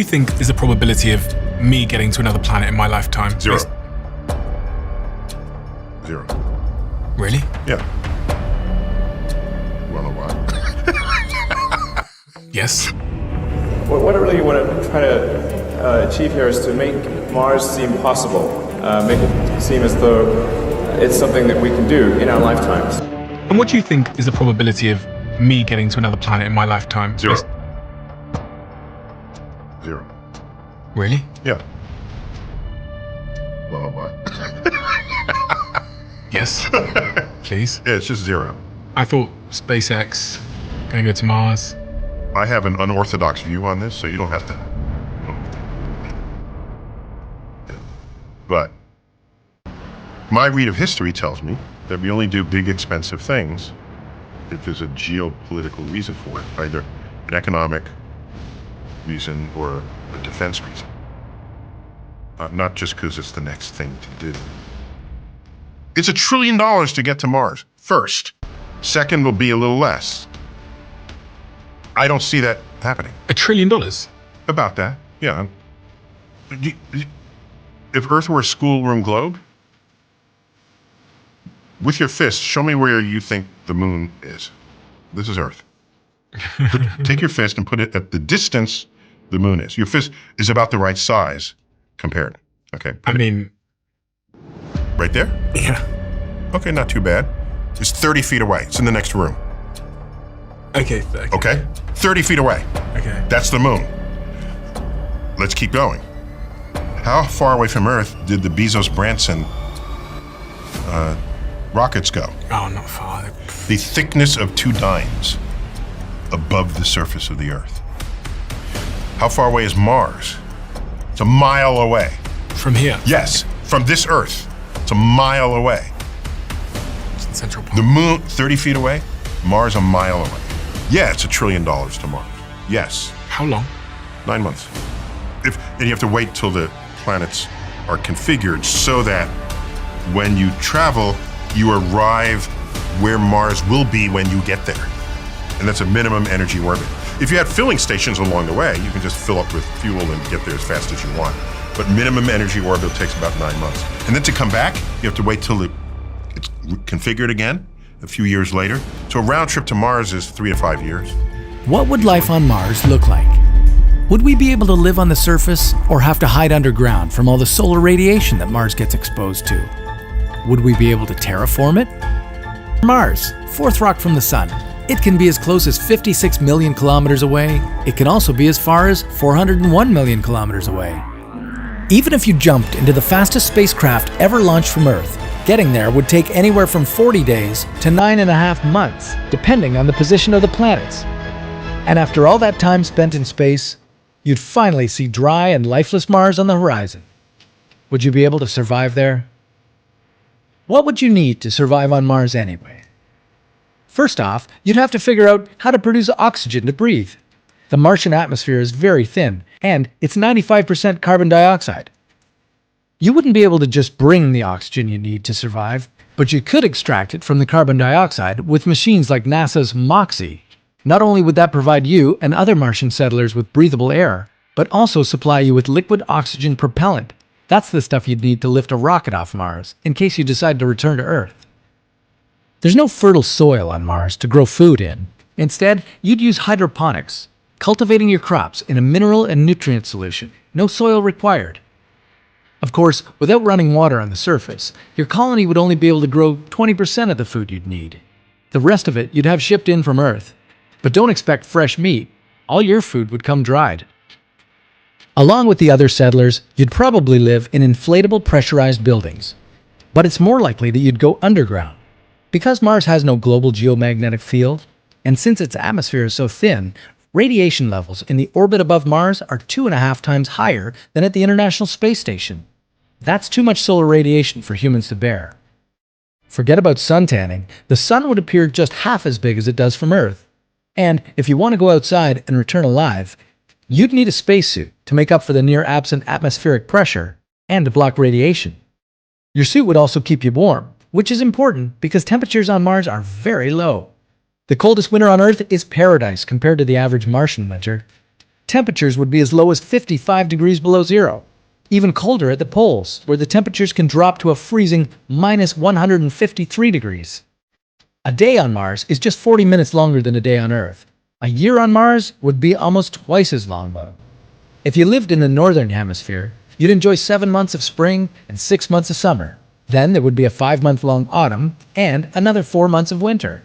do you think is the probability of me getting to another planet in my lifetime? Zero. Zero. Really? Yeah. You wanna know why? Yes. What I really want to try to achieve here is to make Mars seem possible, make it seem as though it's something that we can do in our lifetimes. And what do you think is the probability of me getting to another planet in my lifetime? Zero. Zero. Really? Yeah. Well, why? Yes. Please. Yeah, it's just zero. I thought SpaceX gonna go to Mars. I have an unorthodox view on this, so you don't have to. But my read of history tells me that we only do big, expensive things if there's a geopolitical reason for it, either an economic reason or a defense reason. Not just because it's the next thing to do. It's $1 trillion to get to Mars, first. Second will be a little less. I don't see that happening. $1 trillion? About that, yeah. If Earth were a schoolroom globe, with your fist, show me where you think the moon is. This is Earth. Take your fist and put it at the distance the moon is. Your fist is about the right size compared. Okay. I mean... Right there? Yeah. Okay, not too bad. It's 30 feet away. It's in the next room. Okay. Okay? 30 feet away. Okay. That's the moon. Let's keep going. How far away from Earth did the Bezos-Branson rockets go? Oh, not far. The thickness of 2 dimes above the surface of the Earth. How far away is Mars? It's a mile away. From here? Yes, from this Earth. It's a mile away. It's in Central Park. The moon, 30 feet away. Mars, a mile away. Yeah, it's $1 trillion to Mars. Yes. How long? 9 months. And you have to wait till the planets are configured so that when you travel, you arrive where Mars will be when you get there. And that's a minimum energy orbit. If you had filling stations along the way, you can just fill up with fuel and get there as fast as you want. But minimum energy orbit takes about 9 months. And then to come back, you have to wait till it's configured again a few years later. So a round trip to Mars is 3 to 5 years. What would life on Mars look like? Would we be able to live on the surface or have to hide underground from all the solar radiation that Mars gets exposed to? Would we be able to terraform it? Mars, fourth rock from the sun. It can be as close as 56 million kilometers away. It can also be as far as 401 million kilometers away. Even if you jumped into the fastest spacecraft ever launched from Earth, getting there would take anywhere from 40 days to 9.5 months, depending on the position of the planets. And after all that time spent in space, you'd finally see dry and lifeless Mars on the horizon. Would you be able to survive there? What would you need to survive on Mars anyway? First off, you'd have to figure out how to produce oxygen to breathe. The Martian atmosphere is very thin, and it's 95% carbon dioxide. You wouldn't be able to just bring the oxygen you need to survive, but you could extract it from the carbon dioxide with machines like NASA's MOXIE. Not only would that provide you and other Martian settlers with breathable air, but also supply you with liquid oxygen propellant. That's the stuff you'd need to lift a rocket off Mars, in case you decide to return to Earth. There's no fertile soil on Mars to grow food in. Instead, you'd use hydroponics, cultivating your crops in a mineral and nutrient solution. No soil required. Of course, without running water on the surface, your colony would only be able to grow 20% of the food you'd need. The rest of it you'd have shipped in from Earth. But don't expect fresh meat. All your food would come dried. Along with the other settlers, you'd probably live in inflatable pressurized buildings. But it's more likely that you'd go underground. Because Mars has no global geomagnetic field, and since its atmosphere is so thin, radiation levels in the orbit above Mars are 2.5 times higher than at the International Space Station. That's too much solar radiation for humans to bear. Forget about suntanning. The sun would appear just half as big as it does from Earth. And if you want to go outside and return alive, you'd need a spacesuit to make up for the near-absent atmospheric pressure and to block radiation. Your suit would also keep you warm, which is important because temperatures on Mars are very low. The coldest winter on Earth is paradise compared to the average Martian winter. temperatures would be as low as 55 degrees below zero. Even colder at the poles, where the temperatures can drop to a freezing minus 153 degrees. A day on Mars is just 40 minutes longer than a day on Earth. A year on Mars would be almost twice as long. If you lived in the northern hemisphere, you'd enjoy 7 months of spring and 6 months of summer. Then there would be a 5-month-long autumn and another 4 months of winter.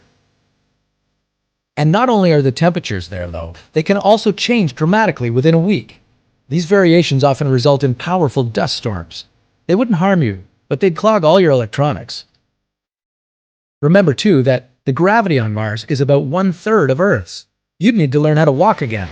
And not only are the temperatures there low, they can also change dramatically within a week. These variations often result in powerful dust storms. They wouldn't harm you, but they'd clog all your electronics. Remember, too, that the gravity on Mars is about 1/3 of Earth's. You'd need to learn how to walk again.